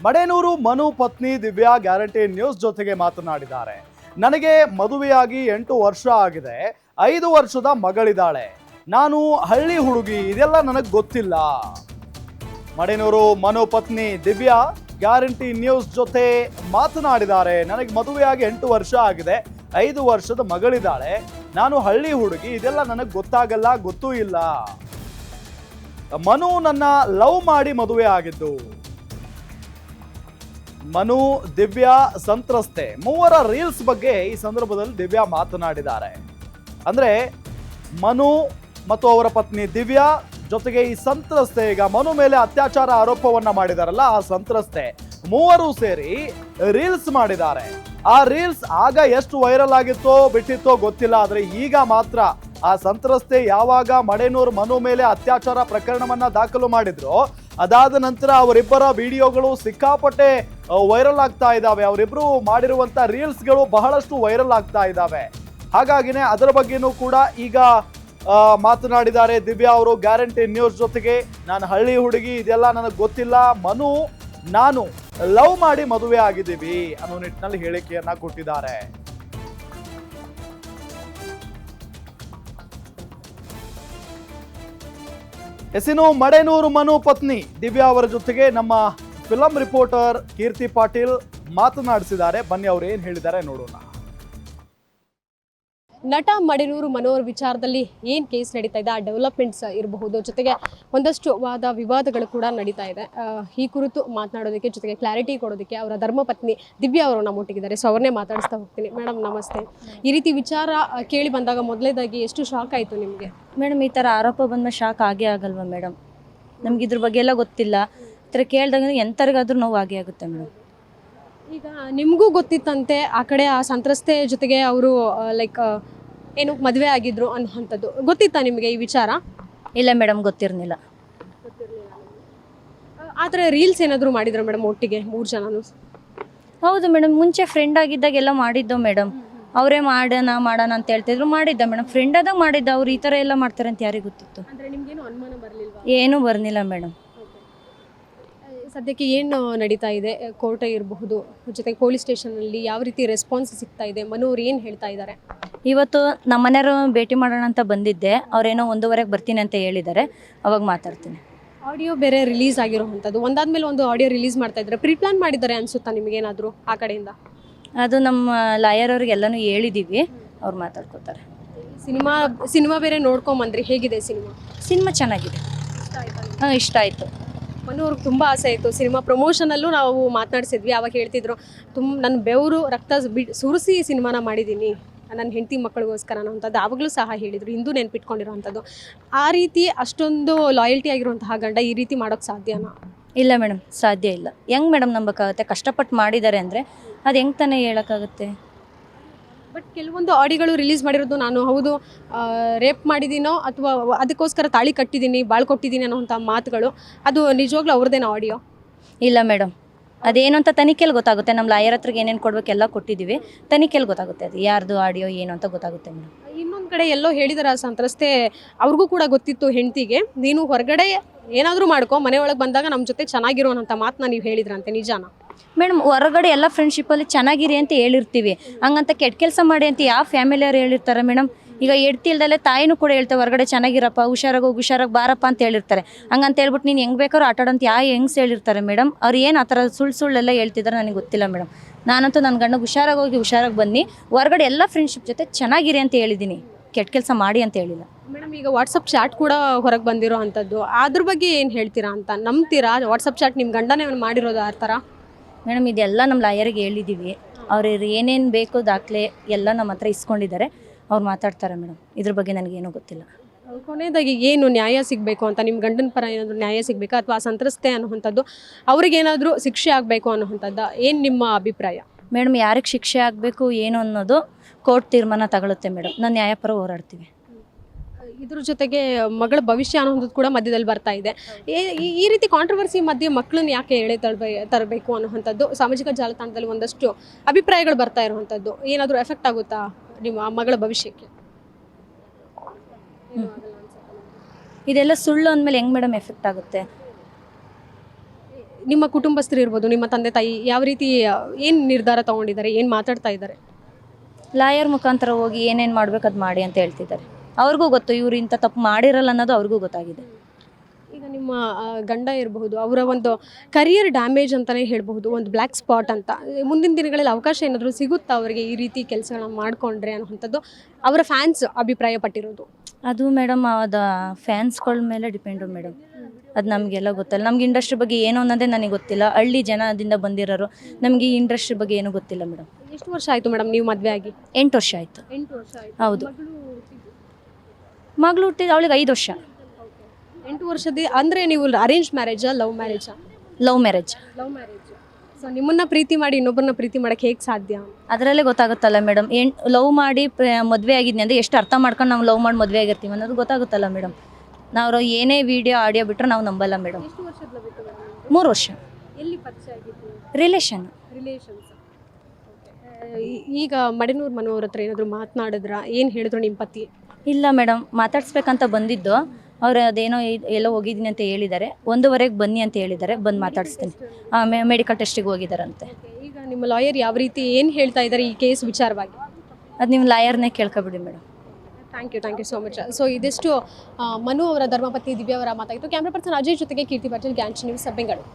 ಮಡೇನೂರು ಮನು ಪತ್ನಿ Divya guarantee news ಜೊತೆಗೆ ಮಾತನಾಡಿದ್ದಾರೆ. ನನಗೆ ಮದುವೆಯಾಗಿ 8 ವರ್ಷ ಆಗಿದೆ. 5 ವರ್ಷದ ಮಗಳಿದ್ದಾಳೆ. ನಾನು ಹಳ್ಳಿ ಹುಡುಗಿ, ಇದೆಲ್ಲ ನನಗೆ ಗೊತ್ತಿಲ್ಲ. ಮಡೇನೂರು ಮನು ಪತ್ನಿ ದಿವ್ಯಾ ಗ್ಯಾರಂಟಿ ನ್ಯೂಸ್ ಜೊತೆ ಮಾತನಾಡಿದ್ದಾರೆ. ನನಗೆ ಮದುವೆಯಾಗಿ 8 ವರ್ಷ ಆಗಿದೆ. 5 ವರ್ಷದ ಮಗಳಿದ್ದಾಳೆ. ನಾನು ಹಳ್ಳಿ ಹುಡುಗಿ, ಇದೆಲ್ಲ ನನಗೆ ಗೊತ್ತಾಗಲ್ಲ, ಗೊತ್ತೂ ಇಲ್ಲ. ಮನು ನನ್ನ ಲವ್ ಮಾಡಿ ಮದುವೆ ಆಗಿದ್ದು. ಮನು ದಿವ್ಯಾ ಸಂತ್ರಸ್ತೆ. ಮೂವರ ರೀಲ್ಸ್ ಬಗ್ಗೆ ಈ ಸಂದರ್ಭದಲ್ಲಿ ದಿವ್ಯಾ ಮಾತನಾಡಿದ್ದಾರೆ. ಅಂದ್ರೆ ಮನು ಮತ್ತು ಅವರ ಪತ್ನಿ ದಿವ್ಯಾ ಜೊತೆಗೆ ಈ ಸಂತ್ರಸ್ತೆ, ಈಗ ಮನು ಮೇಲೆ ಅತ್ಯಾಚಾರ ಆರೋಪವನ್ನ ಮಾಡಿದಾರಲ್ಲ ಆ ಸಂತ್ರಸ್ತೆ, ಮೂವರು ಸೇರಿ ರೀಲ್ಸ್ ಮಾಡಿದ್ದಾರೆ. ಆ ರೀಲ್ಸ್ ಆಗ ಎಷ್ಟು ವೈರಲ್ ಆಗಿತ್ತೋ ಬಿಟ್ಟಿತ್ತೋ ಗೊತ್ತಿಲ್ಲ. ಆದ್ರೆ ಈಗ ಮಾತ್ರ ಆ ಸಂತ್ರಸ್ತೆ ಯಾವಾಗ ಮಡೇನೂರು ಮನು ಮೇಲೆ ಅತ್ಯಾಚಾರ ಪ್ರಕರಣವನ್ನ ದಾಖಲು ಮಾಡಿದ್ರು, ಅದಾದ ನಂತರ ಅವರಿಬ್ಬರ ವಿಡಿಯೋಗಳು ಸಿಕ್ಕಾಪಟ್ಟೆ ವೈರಲ್ ಆಗ್ತಾ ಇದ್ದಾವೆ. ಅವರಿಬ್ರು ಮಾಡಿರುವಂತ ರೀಲ್ಸ್ಗಳು ಬಹಳಷ್ಟು ವೈರಲ್ ಆಗ್ತಾ ಇದ್ದಾವೆ. ಹಾಗಾಗಿನೇ ಅದರ ಬಗ್ಗೆನೂ ಕೂಡ ಈಗ ಮಾತನಾಡಿದ್ದಾರೆ ದಿವ್ಯಾ ಅವರು ಗ್ಯಾರಂಟಿ ನ್ಯೂಸ್ ಜೊತೆಗೆ. ನಾನು ಹಳ್ಳಿ ಹುಡುಗಿ, ಇದೆಲ್ಲ ನನಗೆ ಗೊತ್ತಿಲ್ಲ. ಮನು ನಾನು ಲವ್ ಮಾಡಿ ಮದುವೆ ಆಗಿದ್ದೀವಿ ಅನ್ನೋ ನಿಟ್ಟಿನಲ್ಲಿ ಹೇಳಿಕೆಯನ್ನ ಕೊಟ್ಟಿದ್ದಾರೆ. ಎಸಿನು ಮಡೇನೂರು ಮನು ಪತ್ನಿ ದಿವ್ಯಾ ಅವರ ಜೊತೆಗೆ ನಮ್ಮ ಫಿಲಂ ರಿಪೋರ್ಟರ್ ಕೀರ್ತಿ ಪಾಟೀಲ್ ಮಾತನಾಡಿಸಿದ್ದಾರೆ. ಬನ್ನಿ ಅವ್ರು ಏನ್ ಹೇಳಿದ್ದಾರೆ ನೋಡೋಣ. ನಟ ಮಡೇನೂರು ಮನೋಹರ್ ವಿಚಾರದಲ್ಲಿ ಏನು ಕೇಸ್ ನಡೀತಾ ಇದೆ, ಆ ಡೆವಲಪ್ಮೆಂಟ್ಸ್ ಇರಬಹುದು, ಜೊತೆಗೆ ಒಂದಷ್ಟು ವಾದ ವಿವಾದಗಳು ಕೂಡ ನಡೀತಾ ಇದೆ. ಈ ಕುರಿತು ಮಾತನಾಡೋದಕ್ಕೆ, ಜೊತೆಗೆ ಕ್ಲಾರಿಟಿ ಕೊಡೋದಕ್ಕೆ ಅವರ ಧರ್ಮಪತ್ನಿ ದಿವ್ಯಾ ಅವರು ನಮ್ಮೊಟ್ಟಿಗಿದ್ದಾರೆ. ಸೊ ಅವ್ರನ್ನೇ ಮಾತಾಡಿಸ್ತಾ ಹೋಗ್ತೀನಿ. ಮೇಡಮ್ ನಮಸ್ತೆ. ಈ ರೀತಿ ವಿಚಾರ ಕೇಳಿ ಬಂದಾಗ ಮೊದಲೇದಾಗಿ ಎಷ್ಟು ಶಾಕ್ ಆಯಿತು ನಿಮಗೆ? ಮೇಡಮ್, ಈ ಥರ ಆರೋಪ ಬಂದ್ಮೇಲೆ ಶಾಕ್ ಆಗೇ ಆಗಲ್ವಾ ಮೇಡಮ್? ನಮ್ಗೆ ಇದ್ರ ಬಗ್ಗೆ ಎಲ್ಲ ಗೊತ್ತಿಲ್ಲ. ಈ ಥರ ಕೇಳಿದಾಗ ಎಂಥರಿಗಾದ್ರೂ ನೋವು ಆಗೇ ಆಗುತ್ತೆ ಮೇಡಮ್. ಈಗ ನಿಮಗೂ ಗೊತ್ತಿತ್ತಂತೆ ಆ ಕಡೆ ಆ ಸಂತ್ರಸ್ತೆ ಜೊತೆಗೆ ಅವರು ಲೈಕ್ ಏನು ಮದುವೆ ಆಗಿದ್ರು ಅನ್ನೋಂಥದ್ದು ಗೊತ್ತಿತ್ತಾ ನಿಮಗೆ ಈ ವಿಚಾರ? ಇಲ್ಲ ಮೇಡಮ್, ಗೊತ್ತಿರಲಿಲ್ಲ. ಆದರೆ ರೀಲ್ಸ್ ಏನಾದರೂ ಮಾಡಿದ್ರು ಮೇಡಮ್ ಒಟ್ಟಿಗೆ 3 ಜನನು? ಹೌದು ಮೇಡಮ್, ಮುಂಚೆ ಫ್ರೆಂಡ್ ಆಗಿದ್ದಾಗೆಲ್ಲ ಮಾಡಿದ್ದೋ ಮೇಡಮ್. ಅವರೇ ಮಾಡೋಣ ಅಂತ ಹೇಳ್ತಿದ್ರು, ಮಾಡಿದ್ದ ಮೇಡಮ್. ಫ್ರೆಂಡ್ ಆದಾಗ ಮಾಡಿದ್ದ. ಅವ್ರು ಈ ಥರ ಎಲ್ಲ ಮಾಡ್ತಾರೆ ಅಂತ ಯಾರಿಗೆ ಗೊತ್ತಿತ್ತು? ಅಂದರೆ ನಿಮಗೇನು ಅನುಮಾನ ಬರಲಿಲ್ವಾ? ಏನೂ ಬರ್ನಿಲ್ಲ ಮೇಡಮ್. ಸದ್ಯಕ್ಕೆ ಏನು ನಡೀತಾ ಇದೆ? ಕೋರ್ಟ್ ಇರಬಹುದು, ಜೊತೆಗೆ ಪೊಲೀಸ್ ಸ್ಟೇಷನಲ್ಲಿ ಯಾವ ರೀತಿ ರೆಸ್ಪಾನ್ಸ್ ಸಿಗ್ತಾ ಇದೆ? ಮನೋರು ಏನು ಹೇಳ್ತಾ ಇದ್ದಾರೆ? ಇವತ್ತು ನಮ್ಮ ಮನೆಯವರು ಭೇಟಿ ಮಾಡೋಣ ಅಂತ ಬಂದಿದ್ದೆ. ಅವರೇನೋ 1:15ಕ್ಕೆ ಬರ್ತೀನಿ ಅಂತ ಹೇಳಿದ್ದಾರೆ. ಅವಾಗ ಮಾತಾಡ್ತೀನಿ. ಆಡಿಯೋ ಬೇರೆ ರಿಲೀಸ್ ಆಗಿರೋವಂಥದ್ದು, ಒಂದಾದ್ಮೇಲೆ ಒಂದು ಆಡಿಯೋ ರಿಲೀಸ್ ಮಾಡ್ತಾ ಇದ್ದಾರೆ. ಪ್ರೀಪ್ಲಾನ್ ಮಾಡಿದ್ದಾರೆ ಅನ್ಸುತ್ತಾ ನಿಮಗೇನಾದರೂ ಆ ಕಡೆಯಿಂದ? ಅದು ನಮ್ಮ ಲಾಯರ್ ಅವ್ರಿಗೆಲ್ಲನೂ ಹೇಳಿದ್ದೀವಿ, ಅವ್ರು ಮಾತಾಡ್ಕೋತಾರೆ. ಸಿನಿಮಾ ಬೇರೆ ನೋಡ್ಕೊಂಬಂದ್ರಿ, ಹೇಗಿದೆ ಸಿನಿಮಾ? ಸಿನಿಮಾ ಚೆನ್ನಾಗಿದೆ. ಹಾಂ, ಇಷ್ಟ ಆಯಿತು. ಮನೋರ್ಗೆ ತುಂಬ ಆಸೆ ಇತ್ತು. ಸಿನಿಮಾ ಪ್ರಮೋಷನಲ್ಲೂ ನಾವು ಮಾತನಾಡಿಸಿದ್ವಿ. ಅವಾಗ ಹೇಳ್ತಿದ್ರು, ನನ್ನ ಬೆವರು ರಕ್ತ ಸುರಿಸಿ ಸಿನಿಮಾನ ಮಾಡಿದ್ದೀನಿ ನನ್ನ ಹೆಂಡತಿ ಮಕ್ಕಳಿಗೋಸ್ಕರ ಅನ್ನೋಂಥದ್ದು ಆವಾಗಲೂ ಸಹ ಹೇಳಿದರು. ಇಂದು ನೆನ್ಪಿಟ್ಕೊಂಡಿರೋವಂಥದ್ದು. ಆ ರೀತಿ ಅಷ್ಟೊಂದು ಲಾಯಲ್ಟಿ ಆಗಿರುವಂತಹ ಗಂಡ ಈ ರೀತಿ ಮಾಡೋಕ್ಕೆ ಸಾಧ್ಯನಾ? ಇಲ್ಲ ಮೇಡಮ್, ಸಾಧ್ಯ ಇಲ್ಲ. ಹೆಂಗೆ ಮೇಡಮ್ ನಂಬಕ್ಕಾಗುತ್ತೆ? ಕಷ್ಟಪಟ್ಟು ಮಾಡಿದ್ದಾರೆ ಅಂದರೆ ಅದು ಹೆಂಗೆ ತಾನೇ ಹೇಳೋಕ್ಕಾಗುತ್ತೆ? ಬಟ್ ಕೆಲವೊಂದು ಆಡಿಯೋಗಳು ರಿಲೀಸ್ ಮಾಡಿರೋದು, ನಾನು ಹೌದು ರೇಪ್ ಮಾಡಿದ್ದೀನೋ ಅಥವಾ ಅದಕ್ಕೋಸ್ಕರ ತಾಳಿ ಕಟ್ಟಿದ್ದೀನಿ, ಬಾಳ್ ಕೊಟ್ಟಿದ್ದೀನಿ ಅನ್ನೋಂಥ ಮಾತುಗಳು, ಅದು ನಿಜವಾಗ್ಲೂ ಅವ್ರದ್ದೇನೋ ಆಡಿಯೋ? ಇಲ್ಲ ಮೇಡಮ್, ಅದೇನು ಅಂತ ತನಿಖೆಯಲ್ಲಿ ಗೊತ್ತಾಗುತ್ತೆ. ನಮ್ಮ ಲಾಯರ್ ಹತ್ರಕ್ಕೆ ಏನೇನು ಕೊಡಬೇಕೆಲ್ಲ ಕೊಟ್ಟಿದ್ದೀವಿ. ತನಿಖೆಯಲ್ಲಿ ಗೊತ್ತಾಗುತ್ತೆ ಅದು ಯಾರ್ದು ಆಡಿಯೋ ಏನು ಅಂತ ಗೊತ್ತಾಗುತ್ತೆ ಮೇಡಮ್. ಇನ್ನೊಂದು ಕಡೆ ಎಲ್ಲೋ ಹೇಳಿದಾರೆ ಆ ಸಂತ್ರಸ್ತೆ, ಅವ್ರಿಗೂ ಕೂಡ ಗೊತ್ತಿತ್ತು ಹೆಂಡತಿಗೆ, ನೀನು ಹೊರಗಡೆ ಏನಾದರೂ ಮಾಡ್ಕೊ, ಮನೆ ಒಳಗೆ ಬಂದಾಗ ನಮ್ಮ ಜೊತೆ ಚೆನ್ನಾಗಿರೋವಂಥ ಮಾತನ್ನ ನೀವು ಹೇಳಿದ್ರಂತೆ, ನಿಜಾನ? ಮೇಡಮ್, ಹೊರಗಡೆ ಎಲ್ಲ ಫ್ರೆಂಡ್ಶಿಪ್ಪಲ್ಲಿ ಚೆನ್ನಾಗಿರಿ ಅಂತ ಹೇಳಿರ್ತೀವಿ. ಹಂಗಂತ ಕೆಟ್ಟ ಕೆಲಸ ಮಾಡಿ ಅಂತ ಯಾವ ಫ್ಯಾಮಿಲಿಯವ್ರು ಹೇಳಿರ್ತಾರೆ ಮೇಡಮ್? ಈಗ ಎಡ್ತಿಲ್ದಲ್ಲೇ ತಾಯಿನೂ ಕೂಡ ಹೇಳ್ತಾರೆ, ಹೊರಗಡೆ ಚೆನ್ನಾಗಿರಪ್ಪ, ಹುಷಾರಾಗಿ ಬಾರಪ್ಪ ಅಂತ ಹೇಳಿರ್ತಾರೆ. ಹಂಗಂತ ಹೇಳ್ಬಿಟ್ಟು ನೀನು ಹೆಂಗೆ ಬೇಕಾದ್ರೂ ಆಟಾಡೋಂತ ಹೆಂಗ್ಸ್ ಹೇಳಿರ್ತಾರೆ ಮೇಡಮ್? ಅವ್ರು ಏನು ಆ ಥರ ಸುಳ್ಳೆಲ್ಲ ಹೇಳ್ತಿದ್ದಾರೆ ನನಗೆ ಗೊತ್ತಿಲ್ಲ ಮೇಡಮ್. ನಾನಂತೂ ನನ್ನ ಗಂಡ ಹುಷಾರಾಗಿ ಬನ್ನಿ, ಹೊರಗಡೆ ಎಲ್ಲ ಫ್ರೆಂಡ್ಶಿಪ್ ಜೊತೆ ಚೆನ್ನಾಗಿರಿ ಅಂತ ಹೇಳಿದ್ದೀನಿ, ಕೆಟ್ಟ ಕೆಲಸ ಮಾಡಿ ಅಂತ ಹೇಳಿಲ್ಲ ಮೇಡಮ್. ಈಗ ವಾಟ್ಸಪ್ ಚಾಟ್ ಕೂಡ ಹೊರಗೆ ಬಂದಿರೋ ಅಂಥದ್ದು, ಅದ್ರ ಬಗ್ಗೆ ಏನು ಹೇಳ್ತೀರಾ ಅಂತ? ನಂಬ್ತೀರಾ ವಾಟ್ಸಪ್ ಚಾಟ್ ನಿಮ್ಮ ಗಂಡನೇ ಮಾಡಿರೋದು ಆ ಥರ? ಮೇಡಮ್, ಇದೆಲ್ಲ ನಮ್ಮ ಲಾಯರಿಗೆ ಹೇಳಿದ್ದೀವಿ. ಅವ್ರು ಏನೇನು ಬೇಕು ದಾಖಲೆ ಎಲ್ಲ ನಮ್ಮ ಹತ್ರ ಇಸ್ಕೊಂಡಿದ್ದಾರೆ. ಅವ್ರು ಮಾತಾಡ್ತಾರೆ ಮೇಡಮ್. ಇದ್ರ ಬಗ್ಗೆ ನನಗೇನೂ ಗೊತ್ತಿಲ್ಲ. ಕೊನೆಯದಾಗಿ ಏನು ನ್ಯಾಯ ಸಿಗಬೇಕು ಅಂತ, ನಿಮ್ಮ ಗಂಡನ ಪರ ಏನಾದರೂ ನ್ಯಾಯ ಸಿಗಬೇಕಾ ಅಥವಾ ಸಂತ್ರಸ್ತೆ ಅನ್ನುವಂಥದ್ದು ಅವ್ರಿಗೇನಾದರೂ ಶಿಕ್ಷೆ ಆಗಬೇಕು ಅನ್ನುವಂಥದ್ದು ಏನು ನಿಮ್ಮ ಅಭಿಪ್ರಾಯ? ಮೇಡಮ್, ಯಾರಿಗೆ ಶಿಕ್ಷೆ ಆಗಬೇಕು ಏನು ಅನ್ನೋದು ಕೋರ್ಟ್ ತೀರ್ಮಾನ ತಗೊಳುತ್ತೆ ಮೇಡಮ್. ನಾನು ನ್ಯಾಯಪರ ಹೋರಾಡ್ತೀವಿ. ಇದ್ರ ಜೊತೆಗೆ ಮಗಳ ಭವಿಷ್ಯ ಅನ್ನೋದು ಕೂಡ ಮಧ್ಯದಲ್ಲಿ ಬರ್ತಾ ಇದೆ. ಈ ರೀತಿ ಕಾಂಟ್ರವರ್ಸಿ ಮಧ್ಯೆ ಮಕ್ಕಳನ್ನ ಯಾಕೆ ತರಬೇಕು ಅನ್ನೋವಂಥದ್ದು ಸಾಮಾಜಿಕ ಜಾಲತಾಣದಲ್ಲಿ ಒಂದಷ್ಟು ಅಭಿಪ್ರಾಯಗಳು ಬರ್ತಾ ಇರುವಂಥದ್ದು, ಏನಾದರೂ ಎಫೆಕ್ಟ್ ಆಗುತ್ತಾ ನಿಮ್ಮ ಮಗಳ ಭವಿಷ್ಯಕ್ಕೆ? ಇದೆಲ್ಲ ಸುಳ್ಳು ಅಂದಮೇಲೆ ಹೆಂಗೆ ಮೇಡಮ್ ಎಫೆಕ್ಟ್ ಆಗುತ್ತೆ? ನಿಮ್ಮ ಕುಟುಂಬಸ್ಥರು ಇರ್ಬೋದು, ನಿಮ್ಮ ತಂದೆ ತಾಯಿ ಯಾವ ರೀತಿ ಏನು ನಿರ್ಧಾರ ತಗೊಂಡಿದ್ದಾರೆ, ಏನು ಮಾತಾಡ್ತಾ ಇದ್ದಾರೆ? ಲಾಯರ್ ಮುಖಾಂತರ ಹೋಗಿ ಏನೇನು ಮಾಡ್ಬೇಕು ಅದು ಮಾಡಿ ಅಂತ ಹೇಳ್ತಿದ್ದಾರೆ. ಅವ್ರಿಗೂ ಗೊತ್ತು ಇವ್ರು ಇಂಥ ತಪ್ಪು ಮಾಡಿರಲ್ಲ ಅನ್ನೋದು ಅವ್ರಿಗೂ ಗೊತ್ತಾಗಿದೆ. ಈಗ ನಿಮ್ಮ ಗಂಡ ಇರಬಹುದು, ಅವರ ಒಂದು ಕರಿಯರ್ ಡ್ಯಾಮೇಜ್ ಅಂತಲೇ ಹೇಳಬಹುದು, ಒಂದು ಬ್ಲ್ಯಾಕ್ ಸ್ಪಾಟ್ ಅಂತ. ಮುಂದಿನ ದಿನಗಳಲ್ಲಿ ಅವಕಾಶ ಏನಾದರೂ ಸಿಗುತ್ತಾ ಅವರಿಗೆ ಈ ರೀತಿ ಕೆಲಸಗಳನ್ನ ಮಾಡಿಕೊಂಡ್ರೆ ಅನ್ನೋವಂಥದ್ದು ಅವರ ಫ್ಯಾನ್ಸ್ ಅಭಿಪ್ರಾಯ ಪಟ್ಟಿರೋದು? ಅದು ಮೇಡಮ್ ಅದು ಫ್ಯಾನ್ಸ್ಗಳ ಮೇಲೆ ಡಿಪೆಂಡು ಮೇಡಮ್. ಅದು ನಮಗೆಲ್ಲ ಗೊತ್ತಲ್ಲ. ನಮ್ಗೆ ಇಂಡಸ್ಟ್ರಿ ಬಗ್ಗೆ ಏನು ಅನ್ನೋದೇ ನನಗೆ ಗೊತ್ತಿಲ್ಲ. ಹಳ್ಳಿ ಜನದಿಂದ ಬಂದಿರೋರು, ನಮಗೆ ಈ ಇಂಡಸ್ಟ್ರಿ ಬಗ್ಗೆ ಏನೂ ಗೊತ್ತಿಲ್ಲ ಮೇಡಮ್. ಎಷ್ಟು ವರ್ಷ ಆಯಿತು ಮೇಡಮ್ ನೀವು ಮದುವೆ ಆಗಿ? 8 ವರ್ಷ ಆಯಿತು. 8 ವರ್ಷ ಆಯಿತು. ಹೌದು. ಮಗಳು ಹುಟ್ಟಿದ ಅವಳಿಗೆ 5 ವರ್ಷ. 8 ವರ್ಷದ ಅಂದರೆ ನೀವು ಅರೇಂಜ್ ಮ್ಯಾರೇಜಾ, ಲವ್ ಮ್ಯಾರೇಜಾ? Love marriage. Love marriage. So ನಿಮ್ಮನ್ನ ಪ್ರೀತಿ ಮಾಡಿ ಇನ್ನೊಬ್ಬರನ್ನ ಪ್ರೀತಿ ಮಾಡಕ್ಕೆ ಹೇಗೆ ಸಾಧ್ಯ? ಅದರಲ್ಲೇ ಗೊತ್ತಾಗುತ್ತಲ್ಲ ಮೇಡಮ್. ಲವ್ ಮಾಡಿ ಮದುವೆ ಆಗಿದ್ನಿ ಅಂದರೆ ಎಷ್ಟು ಅರ್ಥ ಮಾಡ್ಕೊಂಡು ನಾವು ಲವ್ ಮಾಡಿ ಮದುವೆ ಆಗಿರ್ತೀವಿ ಅನ್ನೋದು ಗೊತ್ತಾಗುತ್ತಲ್ಲ ಮೇಡಮ್. ನಾವು ಏನೇ ವಿಡಿಯೋ ಆಡಿಯೋ ಬಿಟ್ಟರೆ ನಾವು ನಂಬಲ್ಲ ಮೇಡಮ್. ಎಷ್ಟು ವರ್ಷದ ಲವ್ ಇತ್ತು ಮೇಡಮ್? 3 ವರ್ಷ. ಎಲ್ಲಿ ಪರಿಚಯ ಆಗಿತ್ತು? ರಿಲೇಷನ್. ರಿಲೇಷನ್ಸ್. ಈಗ ಮಡೆನೂರು ಮನೋವ್ರ ಹತ್ರ ಏನಾದರೂ ಮಾತನಾಡಿದ್ರ? ಏನು ಹೇಳಿದ್ರು ನಿಮ್ಮ ಪತಿ? ಇಲ್ಲ ಮೇಡಮ್, ಮಾತಾಡ್ಸ್ಬೇಕಂತ ಬಂದಿದ್ದು. ಅವ್ರು ಅದೇನೋ ಎಲ್ಲೋ ಹೋಗಿದ್ದೀನಿ ಅಂತ ಹೇಳಿದ್ದಾರೆ. 1:15ಕ್ಕೆ ಬನ್ನಿ ಅಂತ ಹೇಳಿದ್ದಾರೆ. ಬಂದು ಮಾತಾಡಿಸ್ತೀನಿ. ಮೆಡಿಕಲ್ ಟೆಸ್ಟಿಗೆ ಹೋಗಿದ್ದಾರಂತೆ. ಈಗ ನಿಮ್ಮ ಲಾಯರ್ ಯಾವ ರೀತಿ ಏನು ಹೇಳ್ತಾ ಇದ್ದಾರೆ ಈ ಕೇಸ್ ವಿಚಾರವಾಗಿ? ಅದು ನಿಮ್ಮ ಲಾಯರ್ನೇ ಕೇಳ್ಕೊಬಿಡಿ madam. Thank you so much. So ಇದಿಷ್ಟು ಮನು ಅವರ ಧರ್ಮಪತ್ನಿ ದಿವ್ಯಾ ಅವರ ಮಾತಾಗಿತ್ತು. ಕ್ಯಾಮ್ರಾ ಪರ್ಸನ್ ಅಜಯ್ ಜೊತೆಗೆ ಕೀರ್ತಿ ಪಾಟೀಲ್, ಗ್ಯಾಂಚ್ ನ್ಯೂಸ್, ಬೆಂಗಳೂರು.